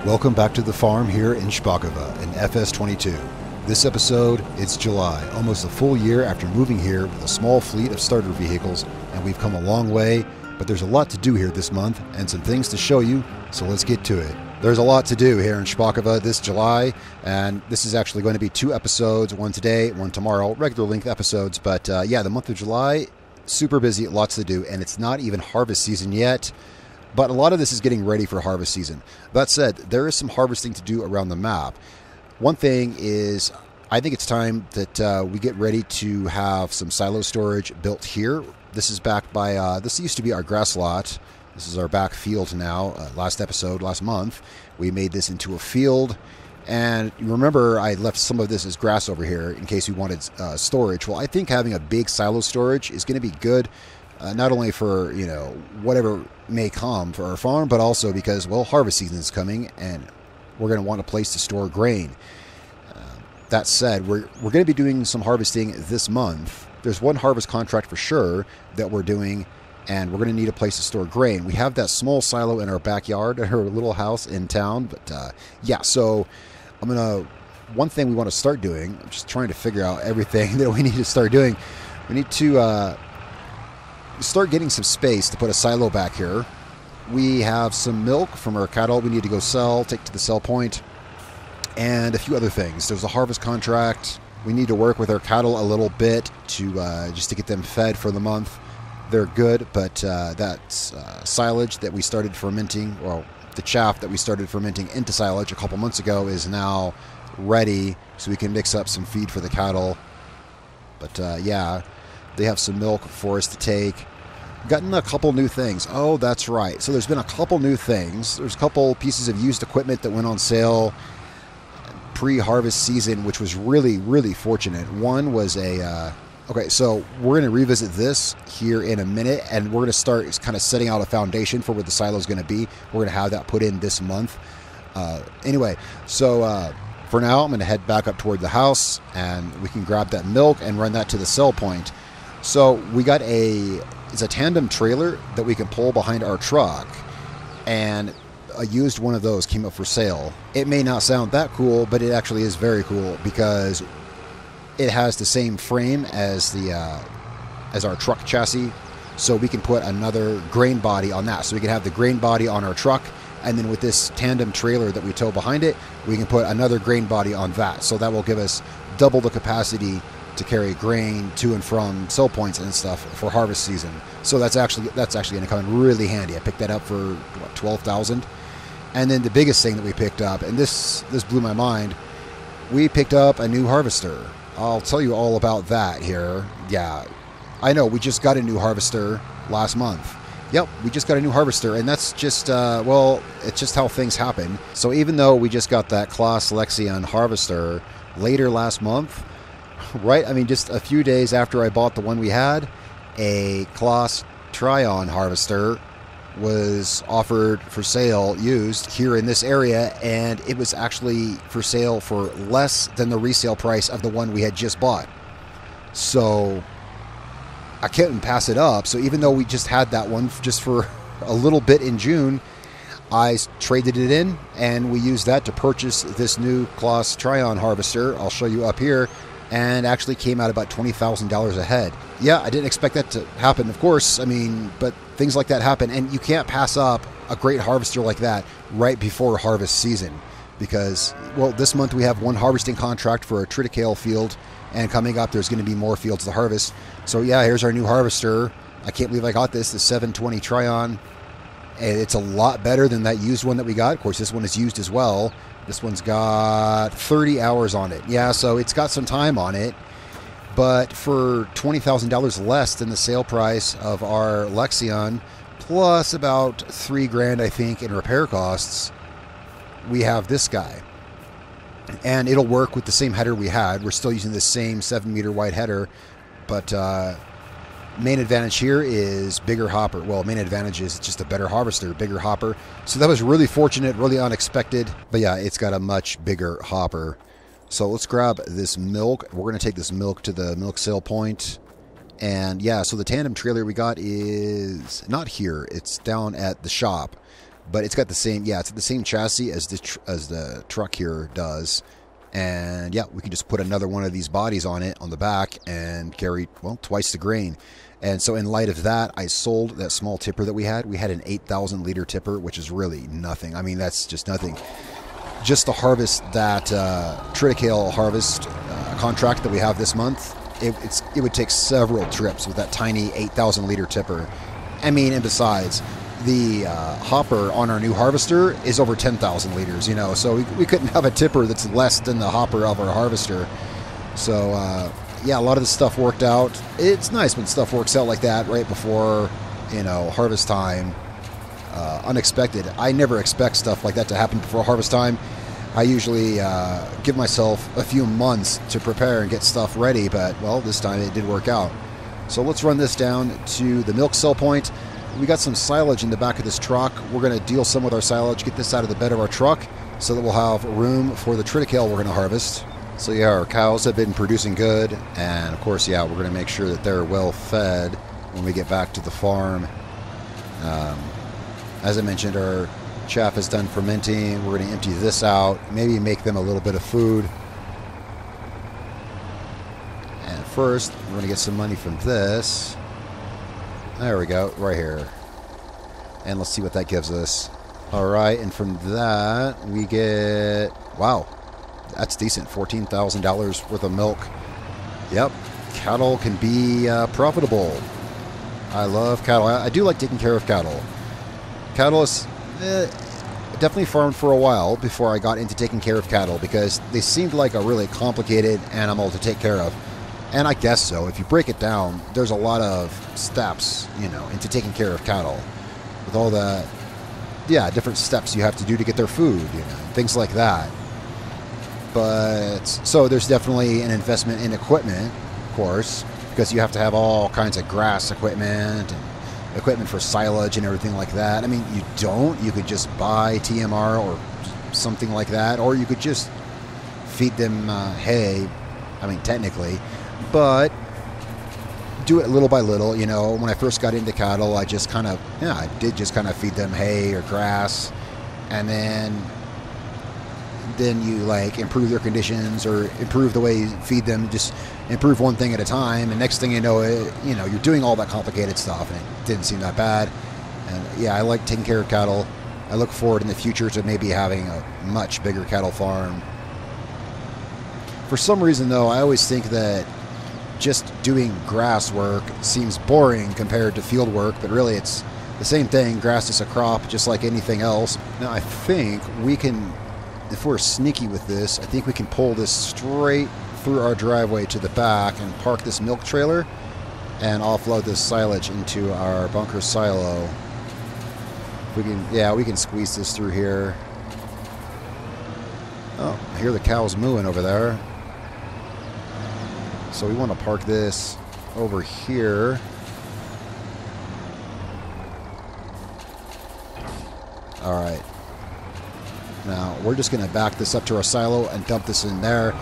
Welcome back to the farm here in Szpakowo in FS22. This episode, it's July, almost a full year after moving here with a small fleet of starter vehicles, and we've come a long way, but there's a lot to do here this month and some things to show you, so let's get to it. There's a lot to do here in Szpakowo this July, and this is actually going to be 2 episodes, one today, one tomorrow, regular length episodes, but yeah, the month of July, super busy, lots to do, and it's not even harvest season yet. But a lot of this is getting ready for harvest season. That said, there is some harvesting to do around the map. One thing is, I think it's time that we get ready to have some silo storage built here. This is backed by, this used to be our grass lot. This is our back field now. Last month, we made this into a field. And you remember I left some of this as grass over here in case we wanted storage. Well, I think having a big silo storage is going to be good. Not only for, you know, whatever may come for our farm, but also because, well, harvest season is coming and we're going to want a place to store grain. That said, we're going to be doing some harvesting this month. There's one harvest contract for sure that we're doing, and we're going to need a place to store grain. We have that small silo in our backyard at our little house in town, but yeah, so one thing we want to start doing, I'm just trying to figure out everything that we need to start doing. We need to start getting some space to put a silo back here. We have some milk from our cattle we need to go sell, take to the sell point, and a few other things. There's a harvest contract. We need to work with our cattle a little bit to just to get them fed for the month. They're good, but that's silage that we started fermenting, well, the chaff that we started fermenting into silage a couple months ago is now ready, so we can mix up some feed for the cattle. But yeah, they have some milk for us to take. Gotten a couple new things. Oh, that's right. So there's been a couple new things. There's a couple pieces of used equipment that went on sale pre-harvest season, which was really, really fortunate. One was a... okay, so we're going to revisit this here in a minute, and we're going to start kind of setting out a foundation for where the silo is going to be. We're going to have that put in this month. Anyway, so for now, I'm going to head back up toward the house, and we can grab that milk and run that to the sell point. So we got it's a tandem trailer that we can pull behind our truck, and a used one of those came up for sale. It may not sound that cool, but it actually is very cool because it has the same frame as our truck chassis, so we can put another grain body on that. So we can have the grain body on our truck, and then with this tandem trailer that we tow behind it, we can put another grain body on that. So that will give us double the capacity to carry grain to and from sell points and stuff for harvest season. So that's actually going to come in really handy. I picked that up for what, $12,000. And then the biggest thing that we picked up, and this blew my mind, we picked up a new harvester. I'll tell you all about that here. Yeah, I know, we just got a new harvester last month. Yep, we just got a new harvester, and that's just, well, it's just how things happen. So even though we just got that Claas Lexion harvester later last month, right, I mean, just a few days after I bought the one we had, a Claas Trion harvester was offered for sale used here in this area, and it was actually for sale for less than the resale price of the one we had just bought. So I couldn't pass it up. So even though we just had that one just for a little bit in June, I traded it in, and we used that to purchase this new Claas Trion harvester. I'll show you up here, and actually came out about $20,000 ahead. Yeah, I didn't expect that to happen, of course. I mean, but things like that happen, and you can't pass up a great harvester like that right before harvest season because, well, this month we have one harvesting contract for a Triticale field, and coming up there's going to be more fields to harvest. So yeah, here's our new harvester. I can't believe I got this, the 720 Trion. And it's a lot better than that used one that we got. Of course, this one is used as well. This one's got 30 hours on it. Yeah, so it's got some time on it. But for $20,000 less than the sale price of our Lexion, plus about $3,000, I think, in repair costs, we have this guy. And it'll work with the same header we had. We're still using the same 7-meter wide header, but main advantage here is bigger hopper. Well, main advantage is just a better harvester, bigger hopper. So that was really fortunate, really unexpected. But yeah, it's got a much bigger hopper. So let's grab this milk. We're going to take this milk to the milk sale point. And yeah, so the tandem trailer we got is not here. It's down at the shop. but it's got the same, yeah, it's the same chassis as the truck here does. And yeah, we can just put another one of these bodies on it on the back and carry, well, twice the grain. And so in light of that, I sold that small tipper that we had. We had an 8,000 liter tipper, which is really nothing. I mean, that's just nothing. Just to harvest that Triticale harvest contract that we have this month, it would take several trips with that tiny 8,000 liter tipper. I mean, and besides, the hopper on our new harvester is over 10,000 liters, you know, so we couldn't have a tipper that's less than the hopper of our harvester. So, yeah, a lot of this stuff worked out. It's nice when stuff works out like that right before, you know, harvest time. Unexpected. I never expect stuff like that to happen before harvest time. I usually give myself a few months to prepare and get stuff ready, but, well, this time it did work out. So let's run this down to the milk sell point. We got some silage in the back of this truck. We're going to deal some with our silage, get this out of the bed of our truck so that we'll have room for the Triticale we're going to harvest. So yeah, our cows have been producing good, and of course, yeah, we're going to make sure that they're well fed when we get back to the farm. As I mentioned, our chaff is done fermenting. We're going to empty this out, maybe make them a little bit of food. And first, we're going to get some money from this. There we go, right here. And let's see what that gives us. All right, and from that, we get, wow, that's decent, $14,000 worth of milk. Yep, cattle can be profitable. I love cattle. I do like taking care of cattle. Cattle is definitely farmed for a while before I got into taking care of cattle because they seemed like a really complicated animal to take care of. And I guess so. If you break it down, there's a lot of steps, you know, into taking care of cattle. With all the, yeah, different steps you have to do to get their food, you know, things like that. But, so there's definitely an investment in equipment, of course, because you have to have all kinds of grass equipment and equipment for silage and everything like that. I mean, you don't. You could just buy TMR or something like that, or you could just feed them hay, I mean, technically. But do it little by little, you know. When I first got into cattle, I just kind of, yeah, I did just kind of feed them hay or grass, and then you like improve their conditions or improve the way you feed them, just improve one thing at a time, and next thing you know, you're doing all that complicated stuff, and it didn't seem that bad. And yeah, I like taking care of cattle. I look forward in the future to maybe having a much bigger cattle farm. For some reason, though, I always think that just doing grass work seems boring compared to field work, but really it's the same thing. Grass is a crop just like anything else. Now I think we can, if we're sneaky with this, I think we can pull this straight through our driveway to the back and park this milk trailer and offload this silage into our bunker silo. We can, yeah, we can squeeze this through here. Oh, I hear the cows mooing over there. So we want to park this over here. All right. Now we're just going to back this up to our silo and dump this in there.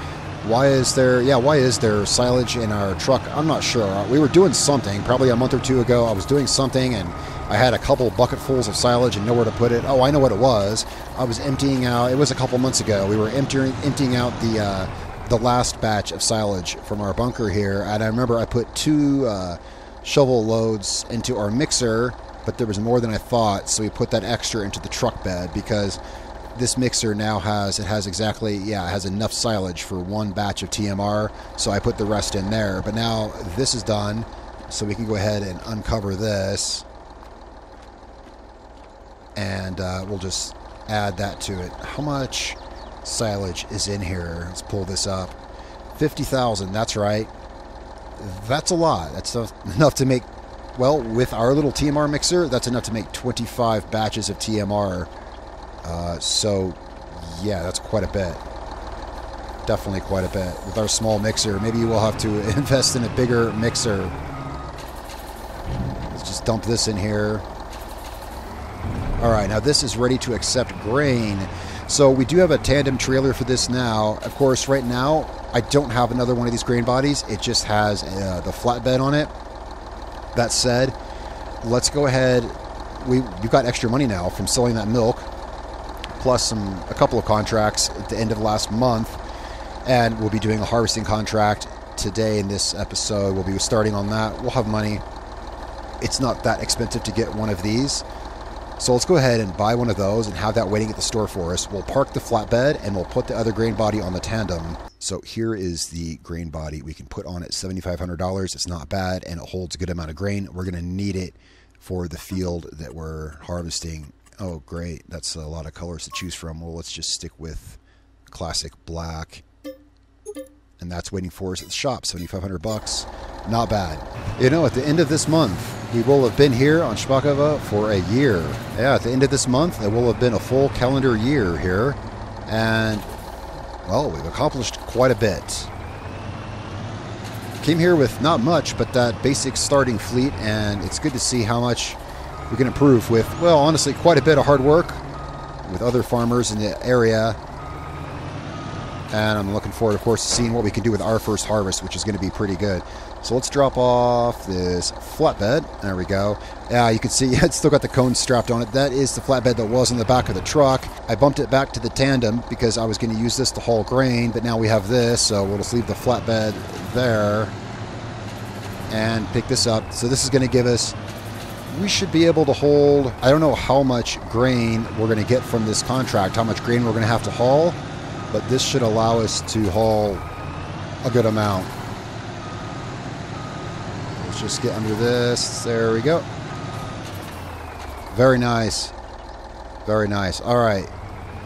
Why is there silage in our truck? I'm not sure. We were doing something probably a month or two ago. I was doing something and I had a couple bucketfuls of silage and nowhere to put it. Oh, I know what it was. I was emptying out. It was a couple months ago. We were emptying out the last batch of silage from our bunker here, and I remember I put 2 shovel loads into our mixer, but there was more than I thought, so we put that extra into the truck bed because this mixer now has exactly, yeah, it has enough silage for 1 batch of TMR, so I put the rest in there. But now this is done, so we can go ahead and uncover this, and we'll just add that to it. How much silage is in here? Let's pull this up. 50,000, that's right. That's a lot. That's enough to make, well, with our little TMR mixer, that's enough to make 25 batches of TMR. So, yeah, that's quite a bit. Definitely quite a bit. With our small mixer, maybe we'll have to invest in a bigger mixer. Let's just dump this in here. All right, now this is ready to accept grain. So we do have a tandem trailer for this now. Of course, right now, I don't have another one of these grain bodies. It just has the flatbed on it. That said, let's go ahead we've got extra money now from selling that milk, plus a couple of contracts at the end of last month, and we'll be doing a harvesting contract today in this episode. We'll be starting on that. We'll have money. It's not that expensive to get one of these. So let's go ahead and buy one of those and have that waiting at the store for us. We'll park the flatbed and we'll put the other grain body on the tandem. So here is the grain body we can put on it, $7,500. It's not bad and it holds a good amount of grain. We're going to need it for the field that we're harvesting. Oh, great. That's a lot of colors to choose from. Well, let's just stick with classic black. And that's waiting for us at the shop, $7,500. Not bad. You know, at the end of this month, we will have been here on Szpakowo for a year. Yeah, at the end of this month, it will have been a full calendar year here. And, well, we've accomplished quite a bit. Came here with not much, but that basic starting fleet, and it's good to see how much we can improve with, well, honestly, quite a bit of hard work with other farmers in the area. And I'm looking forward, of course, to seeing what we can do with our first harvest, which is going to be pretty good. So let's drop off this flatbed. There we go. Yeah, you can see it's still got the cones strapped on it. That is the flatbed that was in the back of the truck. I bumped it back to the tandem because I was going to use this to haul grain, but now we have this, so we'll just leave the flatbed there and pick this up. So this is going to give us, we should be able to hold, I don't know how much grain we're going to get from this contract, how much grain we're going to have to haul, but this should allow us to haul a good amount. Let's just get under this. There we go. Very nice. Very nice. All right.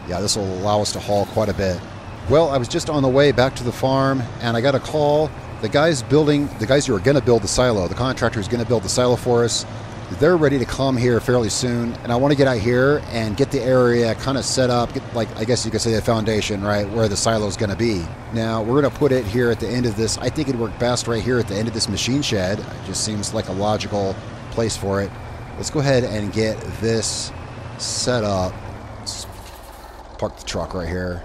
Yeah, this will allow us to haul quite a bit. Well, I was just on the way back to the farm, and I got a call. The guys who are going to build the silo, the contractor who's going to build the silo for us, they're ready to come here fairly soon, and I want to get out here and get the area kind of set up, get, like, I guess you could say the foundation, right, where the silo is going to be. Now, we're going to put it here at the end of this. I think it'd work best right here at the end of this machine shed. It just seems like a logical place for it. Let's go ahead and get this set up. Let's park the truck right here.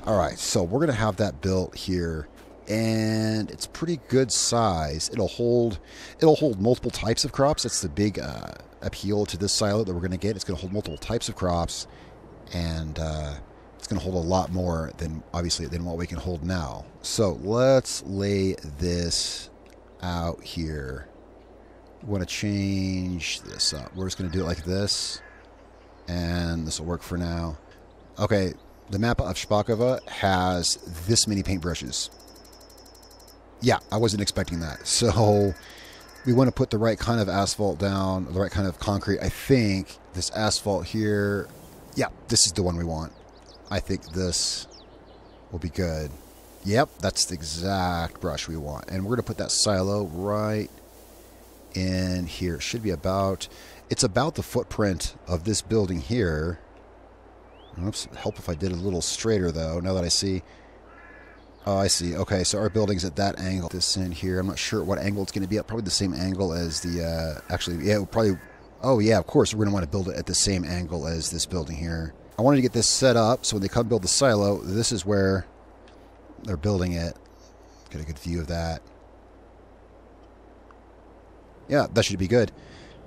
All right, so we're going to have that built here. And it's pretty good size. It'll hold multiple types of crops. That's the big appeal to this silo that we're going to get. It's going to hold multiple types of crops, and it's going to hold a lot more than, obviously, than what we can hold now. So let's lay this out here. We want to change this up. We're just going to do it like this, and this will work for now. Okay, the map of Szpakowo has this many paintbrushes. Yeah, I wasn't expecting that. So we want to put the right kind of asphalt down, the right kind of concrete. I think this asphalt here, yeah, this is the one we want. I think this will be good. Yep, that's the exact brush we want. And we're going to put that silo right in here. It should be about, it's about the footprint of this building here. Oops, it'd help if I did it a little straighter though, now that I see. Oh, I see. Okay, so our building's at that angle. This in here, I'm not sure what angle it's going to be at. Probably the same angle as the, actually, yeah, probably, oh yeah, of course, we're going to want to build it at the same angle as this building here. I wanted to get this set up so when they come build the silo, this is where they're building it. Get a good view of that. Yeah, that should be good.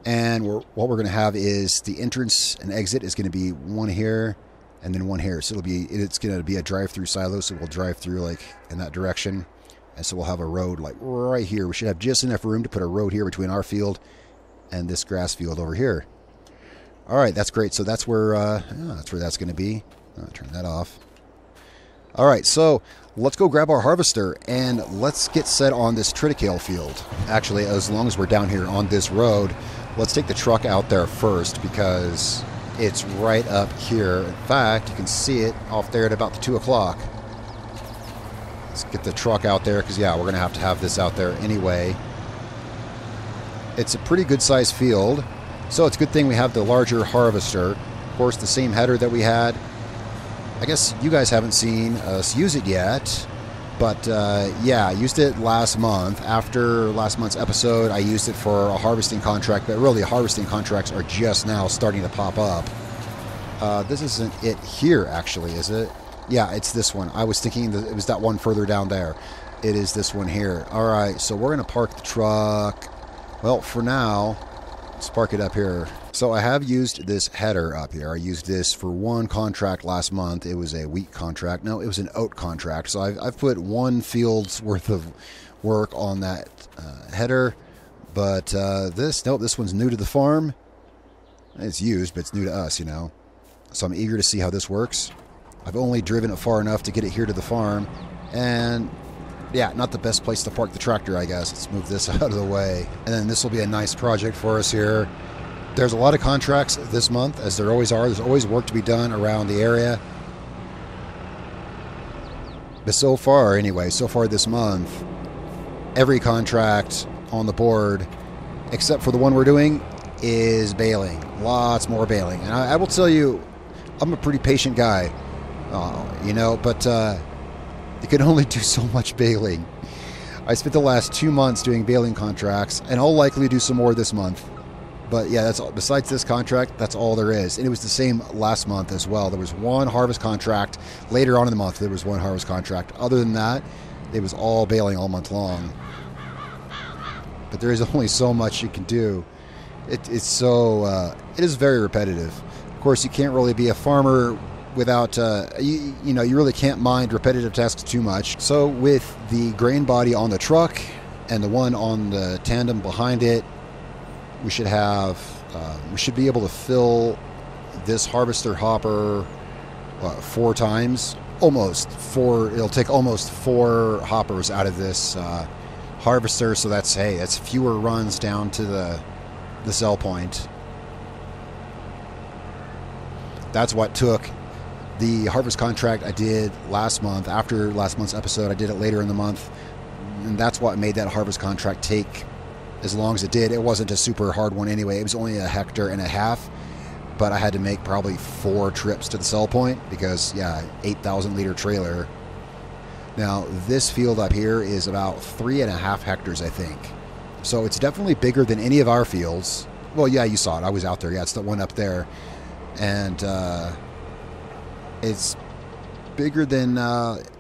And what we're going to have is the entrance and exit is going to be one here and then one here. So it's going to be a drive-through silo, so we'll drive through like in that direction. And so we'll have a road like right here. We should have just enough room to put a road here between our field and this grass field over here. All right, that's great. So that's where that's going to be. I'll turn that off. All right, so let's go grab our harvester and let's get set on this Triticale field. Actually, as long as we're down here on this road, let's take the truck out there first because it's right up here. In fact, you can see it off there at about the 2 o'clock. Let's get the truck out there because, yeah, we're going to have this out there anyway. It's a pretty good sized field, so it's a good thing we have the larger harvester. Of course, the same header that we had. I guess you guys haven't seen us use it yet, but yeah, I used it last month. After last month's episode, I used it for a harvesting contract, but really harvesting contracts are just now starting to pop up. This isn't it here, actually, is it? Yeah, it's this one. I was thinking that it was that one further down there. It is this one here. All right, so we're going to park the truck. Well, for now, Let's park it up here. So I have used this header up here. I used this for one contract last month. It was a wheat contract. No, it was an oat contract. So I've put one field's worth of work on that header. But this one's new to the farm. It's used, but it's new to us, you know. So I'm eager to see how this works. I've only driven it far enough to get it here to the farm. And yeah, not the best place to park the tractor, I guess. Let's move this out of the way. And then this will be a nice project for us here. There's a lot of contracts this month, as there always are. There's always work to be done around the area. But so far, anyway, so far this month, every contract on the board, except for the one we're doing, is baling. Lots more baling. And I will tell you, I'm a pretty patient guy, you know, but you can only do so much baling. I spent the last 2 months doing baling contracts, and I'll likely do some more this month. But yeah, that's all. Besides this contract, that's all there is. And it was the same last month as well. There was one harvest contract. Later on in the month, there was one harvest contract. Other than that, it was all baling all month long. But there is only so much you can do. It is very repetitive. Of course, you can't really be a farmer without, you really can't mind repetitive tasks too much. So with the grain body on the truck and the one on the tandem behind it, we should be able to fill this harvester hopper 4 times. It'll take almost 4 hoppers out of this harvester. So that's fewer runs down to the sell point. That's what took the harvest contract I did last month. After last month's episode, I did it later in the month, and that's what made that harvest contract take as long as it did. It wasn't a super hard one anyway. It was only 1.5 hectares, but I had to make probably 4 trips to the sell point because, yeah, 8,000 liter trailer. Now, this field up here is about 3.5 hectares, I think. So it's definitely bigger than any of our fields. Well, yeah, you saw it. I was out there. Yeah, it's the one up there. And it's bigger than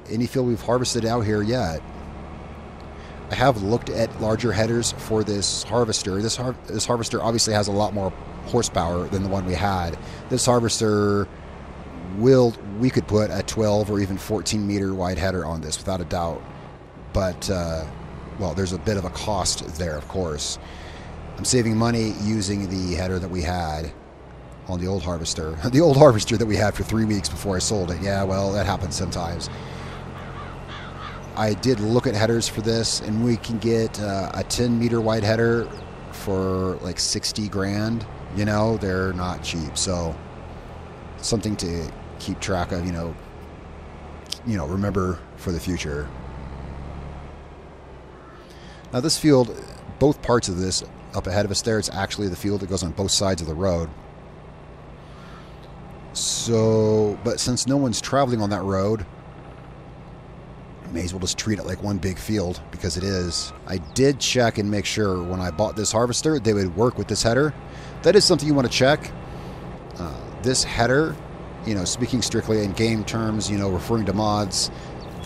any field we've harvested out here yet. I have looked at larger headers for this harvester. This harvester obviously has a lot more horsepower than the one we had. This harvester we could put a 12 or even 14 meter wide header on this without a doubt. But well, there's a bit of a cost there, of course. I'm saving money using the header that we had on the old harvester. The old harvester that we had for 3 weeks before I sold it. Yeah, well, that happens sometimes. I did look at headers for this, and we can get a 10 meter wide header for like 60 grand. You know, they're not cheap. So something to keep track of, remember for the future. Now this field, both parts of this up ahead of us there, it's actually the field that goes on both sides of the road. So, but since no one's traveling on that road, may as well just treat it like one big field, because it is. I did check and make sure when I bought this harvester they would work with this header. That is something you want to check. This header, speaking strictly in game terms, referring to mods,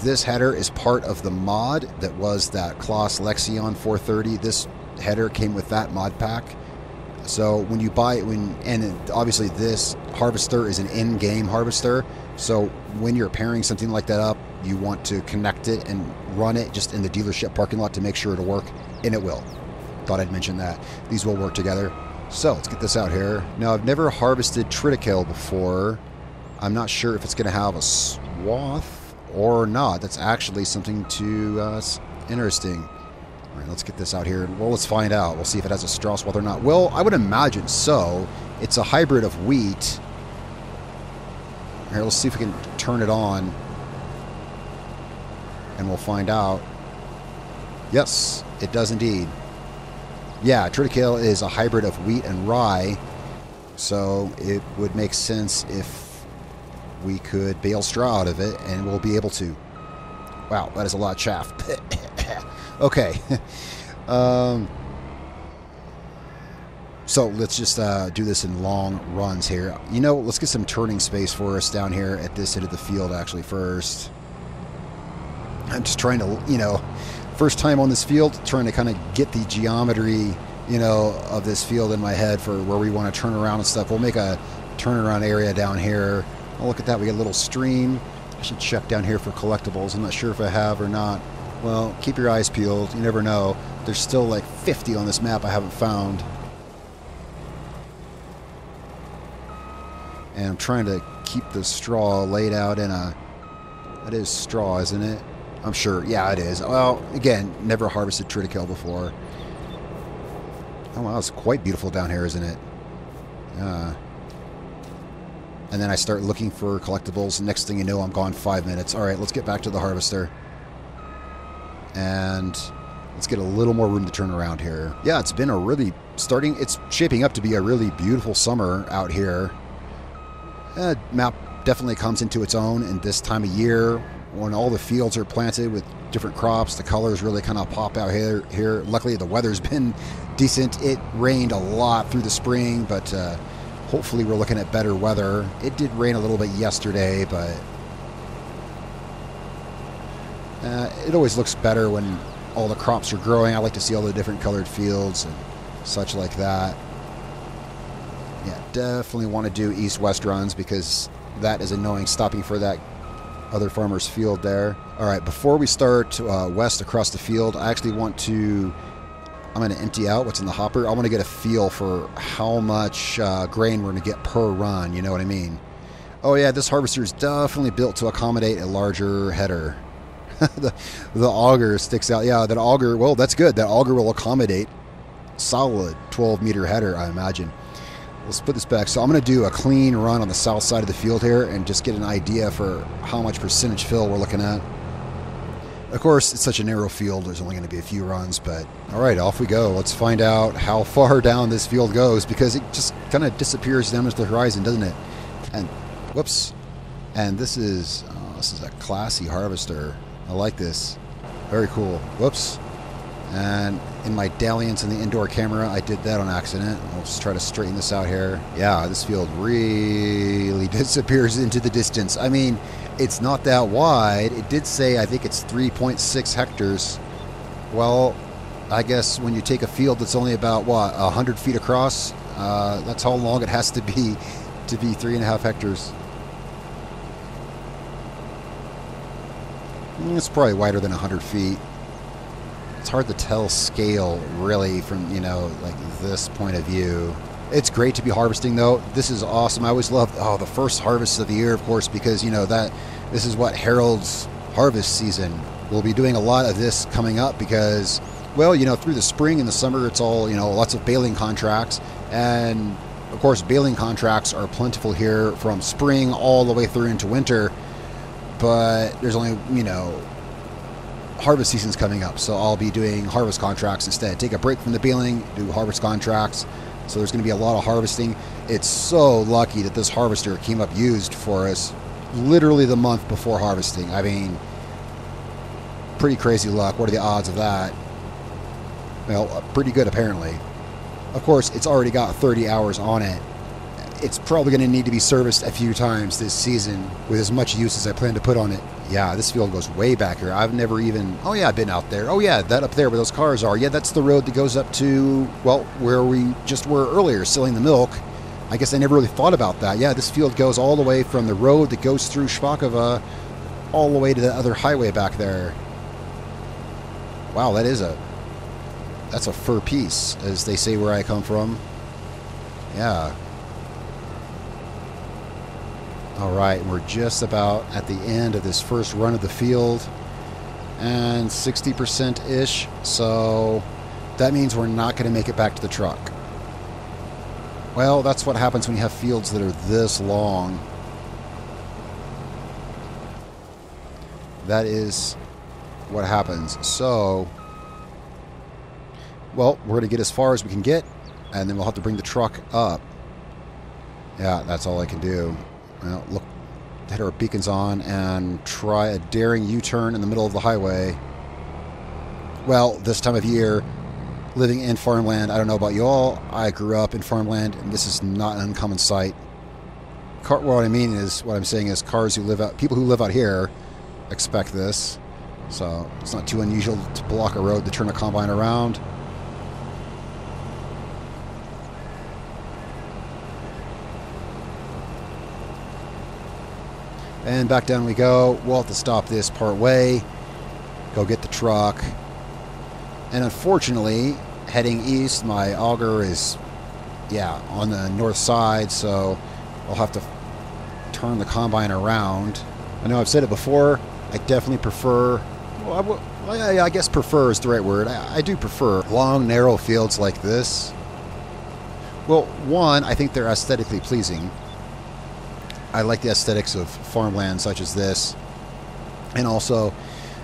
this header is part of the mod that was that Claas Lexion 430. This header came with that mod pack. So when you buy it, and obviously this harvester is an in-game harvester, so when you're pairing something like that up, you want to connect it and run it just in the dealership parking lot to make sure it'll work, and it will. Thought I'd mention that. These will work together. So let's get this out here. Now, I've never harvested Triticale before. I'm not sure if it's going to have a swath or not. That's actually something interesting. All right, let's get this out here. Well, let's find out. We'll see if it has a straw swath or not. Well, I would imagine so. It's a hybrid of wheat. Here, let's see if we can turn it on, and we'll find out. Yes, it does indeed. Yeah, Triticale is a hybrid of wheat and rye, so it would make sense if we could bale straw out of it, and we'll be able to. Wow, that is a lot of chaff. Okay. So let's just do this in long runs here. Let's get some turning space for us down here at this end of the field actually first. I'm just trying to, first time on this field, trying to kind of get the geometry you know, of this field in my head for where we want to turn around and stuff. We'll make a turnaround area down here. Oh, look at that. We got a little stream. I should check down here for collectibles. I'm not sure if I have or not. Well, keep your eyes peeled. You never know. There's still like 50 on this map I haven't found. And I'm trying to keep the straw laid out in a... That is straw, isn't it? I'm sure. Yeah, it is. Well, again, never harvested Triticale before. Oh, wow, it's quite beautiful down here, isn't it? Yeah. And then I start looking for collectibles. Next thing you know, I'm gone 5 minutes. All right, let's get back to the harvester. And let's get a little more room to turn around here. Yeah, it's been a really... It's shaping up to be a really beautiful summer out here. Map definitely comes into its own in this time of year when all the fields are planted with different crops. The colors really kind of pop out here. Luckily, the weather's been decent. It rained a lot through the spring, but hopefully we're looking at better weather. It did rain a little bit yesterday, but it always looks better when all the crops are growing. I like to see all the different colored fields and such like that. Yeah, definitely want to do east-west runs because that is annoying, stopping for that other farmer's field there. All right, before we start west across the field, I actually want to... I'm going to empty out what's in the hopper. I want to get a feel for how much grain we're going to get per run, you know what I mean? Oh yeah, this harvester is definitely built to accommodate a larger header. the auger sticks out. Yeah, that auger, well, that's good. That auger will accommodate solid 12-meter header, I imagine. Let's put this back. So I'm going to do a clean run on the south side of the field here and just get an idea for how much percentage fill we're looking at. Of course, it's such a narrow field, there's only going to be a few runs, but all right, off we go. Let's find out how far down this field goes because it just kind of disappears down to the horizon, doesn't it? And whoops. And this is a classy harvester. I like this. Very cool. Whoops. And in my dalliance in the indoor camera, I did that on accident. I'll just try to straighten this out here. Yeah, this field really disappears into the distance. I mean, it's not that wide. It did say, I think it's 3.6 hectares. Well, I guess when you take a field that's only about, what, 100 feet across, that's how long it has to be 3.5 hectares. It's probably wider than 100 feet. It's hard to tell scale, really, from, you know, like this point of view. It's great to be harvesting, though. This is awesome. I always love, the first harvest of the year, of course, because, you know, this is what heralds harvest season. We'll be doing a lot of this coming up because, well, you know, through the spring and the summer, it's all, you know, lots of baling contracts. And, of course, baling contracts are plentiful here from spring all the way through into winter. But there's only, you know, harvest season's coming up, so I'll be doing harvest contracts instead. Take a break from the baling, do harvest contracts. So there's going to be a lot of harvesting. It's so lucky that this harvester came up used for us literally the month before harvesting. I mean, pretty crazy luck. What are the odds of that? Well, pretty good apparently. Of course, it's already got 30 hours on it. It's probably going to need to be serviced a few times this season with as much use as I plan to put on it. Yeah, this field goes way back here. I've never even... Oh, yeah, I've been out there. Oh, yeah, that up there where those cars are. Yeah, that's the road that goes up to, well, where we just were earlier, selling the milk. I guess I never really thought about that. Yeah, this field goes all the way from the road that goes through Szpakowo all the way to the other highway back there. Wow, that's a fur piece, as they say where I come from. Yeah. All right, we're just about at the end of this first run of the field, and 60%-ish, so that means we're not going to make it back to the truck. Well, that's what happens when you have fields that are this long. That is what happens. So, well, we're going to get as far as we can get, and then we'll have to bring the truck up. Yeah, that's all I can do. Well, look, hit our beacons on and try a daring U-turn in the middle of the highway. Well, this time of year, living in farmland, I don't know about you all, I grew up in farmland, and this is not an uncommon sight. What I'm saying is people who live out here expect this, so it's not too unusual to block a road to turn a combine around. And back down we go. We'll have to stop this part way, go get the truck. And unfortunately, heading east, my auger is, yeah, on the north side, so I'll have to turn the combine around. I know I've said it before, I definitely prefer, well, I guess prefer is the right word. I do prefer long, narrow fields like this. Well, one, I think they're aesthetically pleasing. I like the aesthetics of farmland such as this. And also,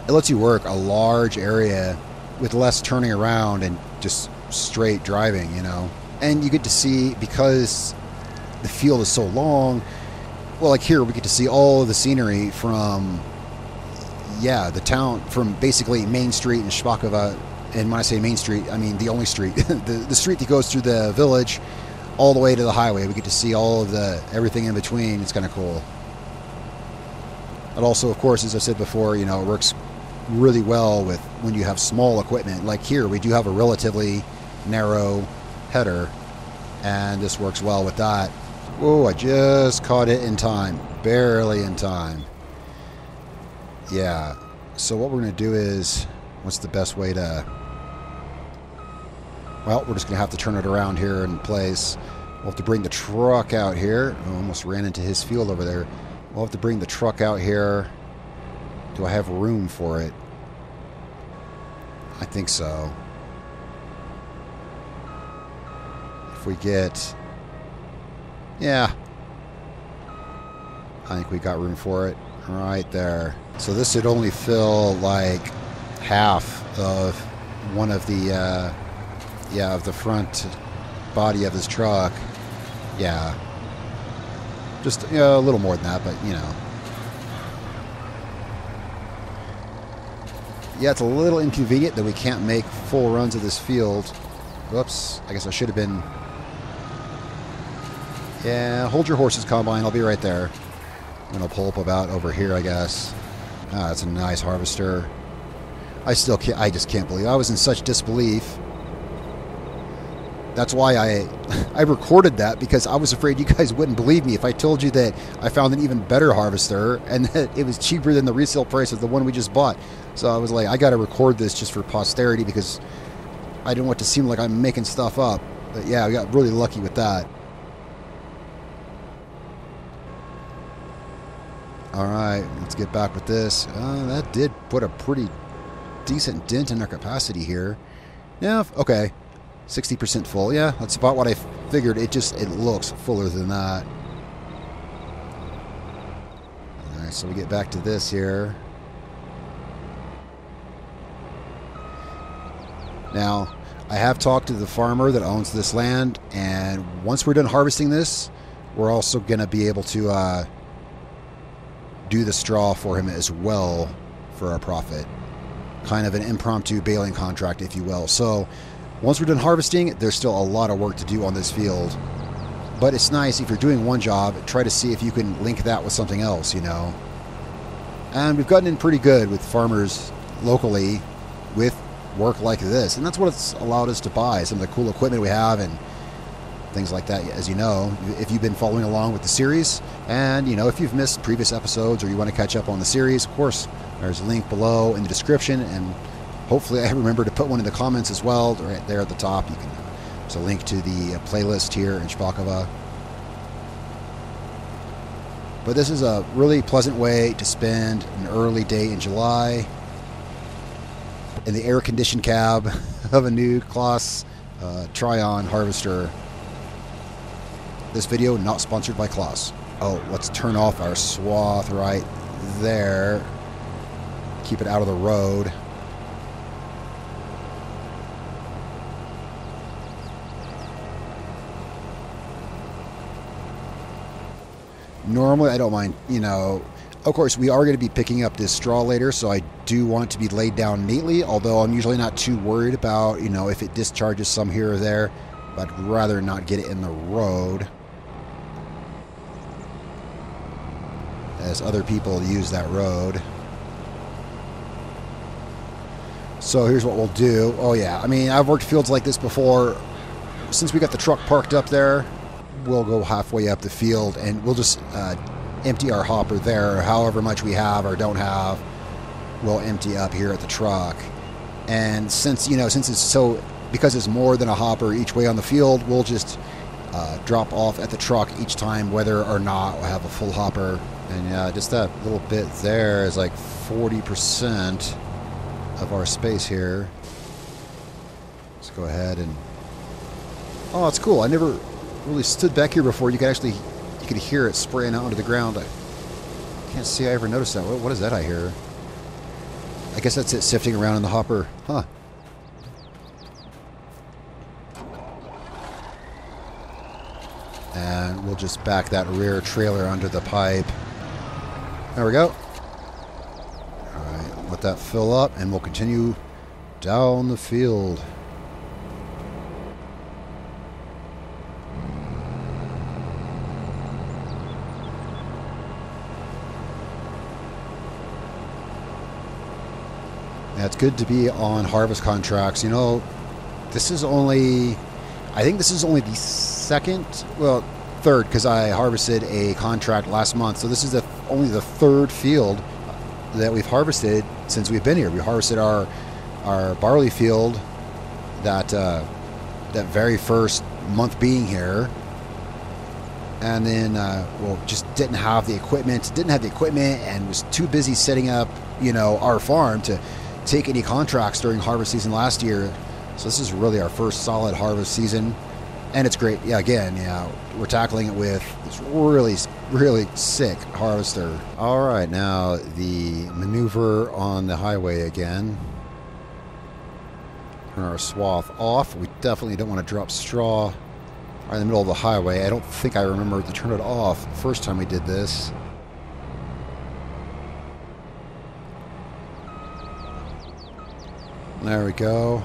it lets you work a large area with less turning around and just straight driving, you know. And you get to see, because the field is so long, well, like here, we get to see all of the scenery from, yeah, the town, from basically Main Street in Szpakowo. And when I say Main Street, I mean the only street, the street that goes through the village all the way to the highway. We get to see all of the, everything in between. It's kind of cool. But also, of course, as I said before, you know, it works really well with when you have small equipment. Like here, we do have a relatively narrow header, and this works well with that. Whoa, I just caught it in time. Barely in time. Yeah. So what we're going to do is, what's the best way to... Well, we're just going to have to turn it around here in place. We'll have to bring the truck out here. I almost ran into his field over there. We'll have to bring the truck out here. Do I have room for it? I think so. If we get... Yeah. I think we got room for it. Right there. So this should only fill like half of one of the... yeah, of the front body of this truck. Yeah. Just, you know, a little more than that, but, you know. Yeah, it's a little inconvenient that we can't make full runs of this field. Whoops. I guess I should have been... Yeah, hold your horses, Combine. I'll be right there. I'm going to pull up about over here, I guess. Ah, that's a nice harvester. I still can't... I just can't believe... I was in such disbelief. That's why I recorded that, because I was afraid you guys wouldn't believe me if I told you that I found an even better harvester and that it was cheaper than the resale price of the one we just bought. So I was like, I got to record this just for posterity, because I didn't want it to seem like I'm making stuff up. But yeah, I got really lucky with that. All right, let's get back with this. That did put a pretty decent dent in our capacity here. Yeah, okay. 60% full. Yeah, that's about what I figured. It looks fuller than that. Alright, so we get back to this here. Now, I have talked to the farmer that owns this land, and once we're done harvesting this, we're also going to be able to do the straw for him as well for our profit. Kind of an impromptu baling contract, if you will. So, once we're done harvesting, there's still a lot of work to do on this field. But it's nice, if you're doing one job, try to see if you can link that with something else, you know. And we've gotten in pretty good with farmers locally with work like this. And that's what it's allowed us to buy, some of the cool equipment we have and things like that, as you know, if you've been following along with the series. And, you know, if you've missed previous episodes or you want to catch up on the series, of course, there's a link below in the description, and hopefully I remember to put one in the comments as well, right there at the top. You can, there's a link to the playlist here in Szpakowo. But this is a really pleasant way to spend an early day in July in the air-conditioned cab of a new Claas Trion harvester. This video not sponsored by Claas. Oh, let's turn off our swath right there. Keep it out of the road. Normally, I don't mind, you know, of course, we are going to be picking up this straw later, so I do want it to be laid down neatly, although I'm usually not too worried about, you know, if it discharges some here or there. But I'd rather not get it in the road, as other people use that road. So here's what we'll do. Oh yeah, I mean, I've worked fields like this before. Since we got the truck parked up there, we'll go halfway up the field and we'll just empty our hopper there. However much we have or don't have, we'll empty up here at the truck. And since, you know, since it's so, because it's more than a hopper each way on the field, we'll just drop off at the truck each time, whether or not we'll have a full hopper. And yeah, just that little bit there is like 40% of our space here. Let's go ahead and... Oh, it's cool. I never really stood back here before. You could hear it spraying out onto the ground. I can't see I ever noticed that. What is that I hear? I guess that's it sifting around in the hopper. Huh. And we'll just back that rear trailer under the pipe. There we go. Alright, let that fill up and we'll continue down the field. Yeah, it's good to be on harvest contracts. You know, this is only... I think this is only the second... Well, third, because I harvested a contract last month. So this is only the third field that we've harvested since we've been here. We harvested our barley field that very first month being here. And then, well, just didn't have the equipment. And was too busy setting up, you know, our farm to take any contracts during harvest season last year. So this is really our first solid harvest season, and it's great. Yeah, again, yeah, we're tackling it with this really sick harvester. All right, now the maneuver on the highway again. Turn our swath off. We definitely don't want to drop straw right in the middle of the highway. I don't think I remember to turn it off the first time we did this. There we go.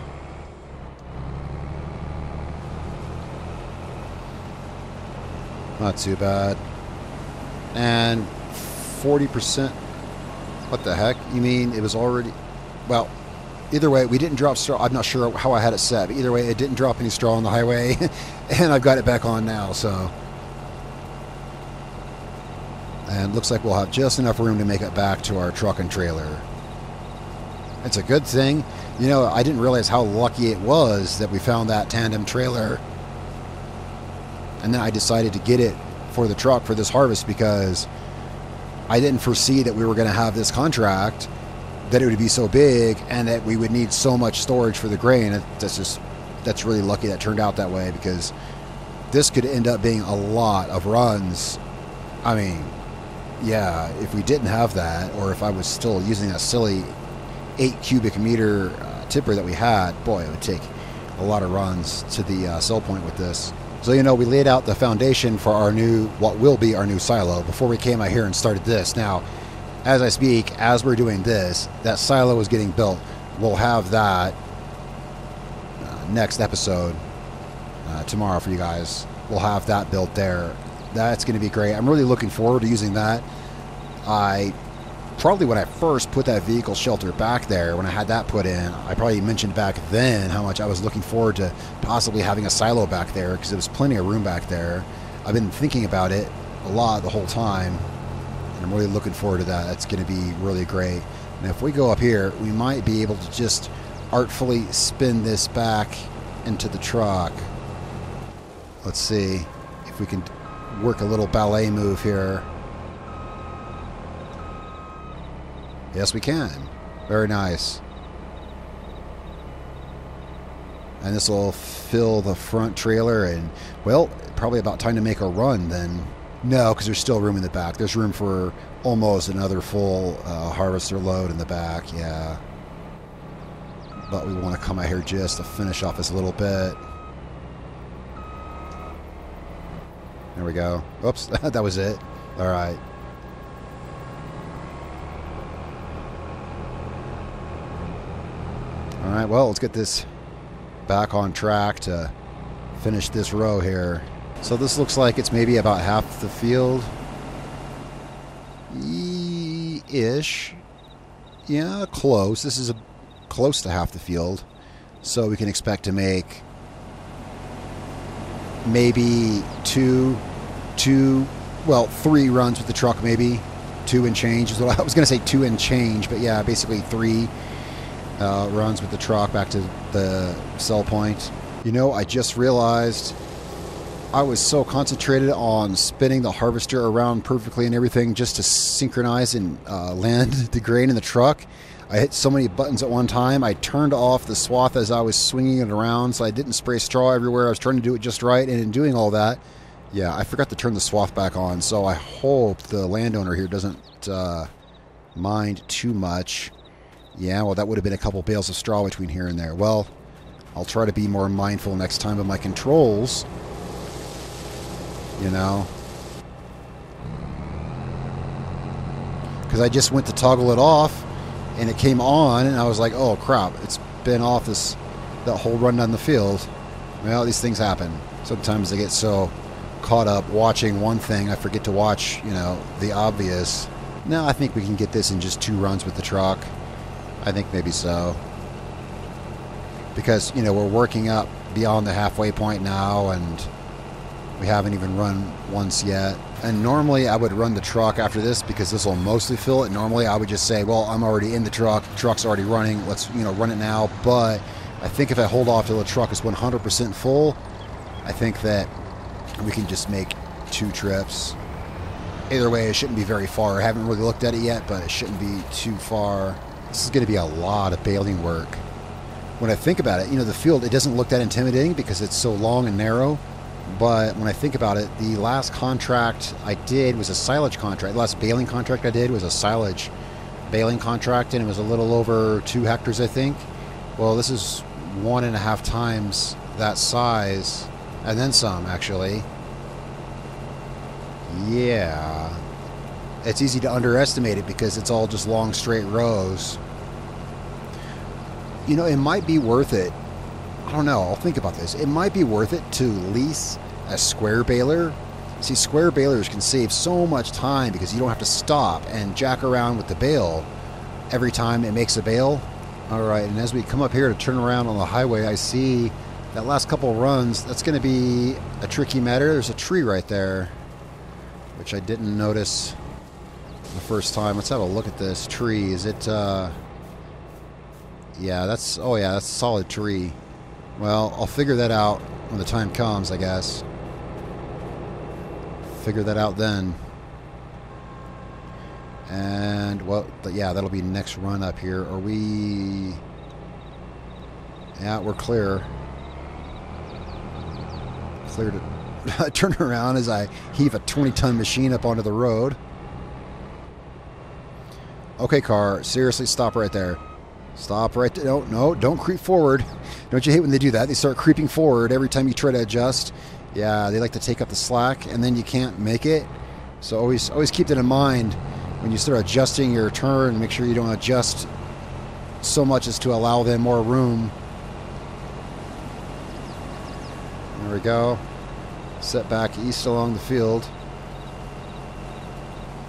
Not too bad. And 40%. What the heck? You mean it was already... Well, either way, we didn't drop straw. I'm not sure how I had it set, but either way, it didn't drop any straw on the highway. And I've got it back on now, so... And looks like we'll have just enough room to make it back to our truck and trailer. It's a good thing. You know, I didn't realize how lucky it was that we found that tandem trailer. And then I decided to get it for the truck for this harvest because I didn't foresee that we were going to have this contract, that it would be so big, and that we would need so much storage for the grain. That's really lucky that turned out that way, because this could end up being a lot of runs. I mean, yeah, if we didn't have that, or if I was still using that silly 8 cubic meter tipper that we had, boy, it would take a lot of runs to the sell point with this. So, you know, we laid out the foundation for our new, what will be our new silo, before we came out here and started this. Now, as I speak, as we're doing this, that silo is getting built. We'll have that next episode tomorrow for you guys. We'll have that built there. That's going to be great. I'm really looking forward to using that. Probably when I first put that vehicle shelter back there, when I had that put in, I probably mentioned back then how much I was looking forward to possibly having a silo back there, because there was plenty of room back there. I've been thinking about it a lot the whole time, and I'm really looking forward to that. That's going to be really great. And if we go up here, we might be able to just artfully spin this back into the truck. Let's see if we can work a little ballet move here. Yes, we can. Very nice. And this will fill the front trailer, and, well, probably about time to make a run then. No, because there's still room in the back. There's room for almost another full harvester load in the back, yeah. But we want to come out here just to finish off this a little bit. There we go. Oops, that was it. All right. All right, well, let's get this back on track to finish this row here. So this looks like it's maybe about half the field. Ish. Yeah, close. This is close to half the field. So we can expect to make maybe two well, 3 runs with the truck, maybe 2 and change is what I was going to say, 2 and change, but yeah, basically 3 runs with the truck back to the sell point. You know, I just realized I was so concentrated on spinning the harvester around perfectly and everything just to synchronize and land the grain in the truck. I hit so many buttons at one time. I turned off the swath as I was swinging it around, so I didn't spray straw everywhere. I was trying to do it just right, and in doing all that, yeah, I forgot to turn the swath back on, so I hope the landowner here doesn't mind too much. Yeah, well, that would have been a couple bales of straw between here and there. Well, I'll try to be more mindful next time of my controls, you know, because I just went to toggle it off, and it came on, and I was like, oh, crap, it's been off that whole run down the field. Well, these things happen. Sometimes I get so caught up watching one thing, I forget to watch, you know, the obvious. No, I think we can get this in just 2 runs with the truck. I think maybe so. Because, you know, we're working up beyond the halfway point now, and we haven't even run once yet. And normally I would run the truck after this because this will mostly fill it. Normally I would just say, well, I'm already in the truck's already running, let's, you know, run it now. But I think if I hold off till the truck is 100% full, I think that we can just make 2 trips. Either way, it shouldn't be very far. I haven't really looked at it yet, but it shouldn't be too far. This is going to be a lot of baling work. When I think about it, you know, the field, it doesn't look that intimidating because it's so long and narrow. But when I think about it, the last contract I did was a silage contract. The last baling contract I did was a silage baling contract, and it was a little over 2 hectares, I think. Well, this is 1.5 times that size, and then some, actually. Yeah. It's easy to underestimate it because it's all just long, straight rows. You know, it might be worth it. I don't know. I'll think about this. It might be worth it to lease a square baler. See, square balers can save so much time because you don't have to stop and jack around with the bale every time it makes a bale. All right, and as we come up here to turn around on the highway, I see that last couple runs, that's going to be a tricky matter. There's a tree right there, which I didn't notice the first time. Let's have a look at this tree. Is it, yeah, that's, oh yeah, that's a solid tree. Well, I'll figure that out when the time comes, I guess. Figure that out then. And, well, yeah, that'll be next run up here. Are we... Yeah, we're clear. Clear to turn around as I heave a 20-ton machine up onto the road. Okay, car, seriously, stop right there. Stop right there. No, don't creep forward. Don't you hate when they do that? They start creeping forward every time you try to adjust. Yeah, they like to take up the slack, and then you can't make it. So always keep that in mind when you start adjusting your turn. Make sure you don't adjust so much as to allow them more room. There we go. Set back east along the field.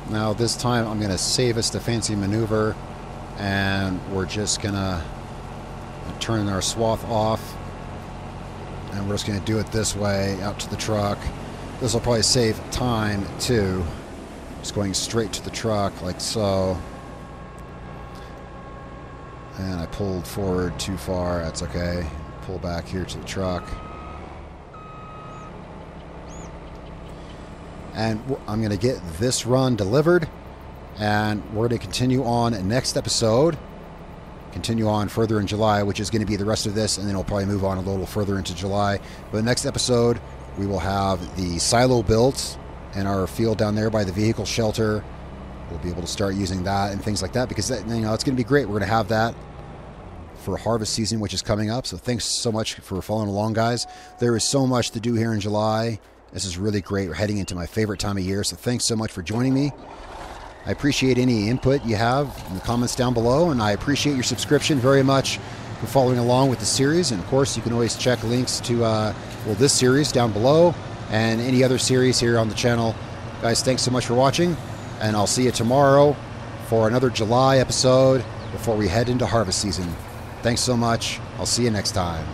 Now this time I'm going to save us the fancy maneuver, and we're just going to turn our swath off, and we're just going to do it this way out to the truck. This will probably save time too, just going straight to the truck like so. And I pulled forward too far. That's okay. Pull back here to the truck. And I'm going to get this run delivered, and we're going to continue on next episode. Continue on further in July, which is going to be the rest of this, and then we'll probably move on a little further into July. But next episode, we will have the silo built in our field down there by the vehicle shelter. We'll be able to start using that and things like that, because that, you know, it's going to be great. We're going to have that for harvest season, which is coming up. So thanks so much for following along, guys. There is so much to do here in July. This is really great. We're heading into my favorite time of year, so thanks so much for joining me. I appreciate any input you have in the comments down below, and I appreciate your subscription very much for following along with the series. And of course, you can always check links to well, this series down below and any other series here on the channel. Guys, thanks so much for watching, and I'll see you tomorrow for another July episode before we head into harvest season. Thanks so much. I'll see you next time.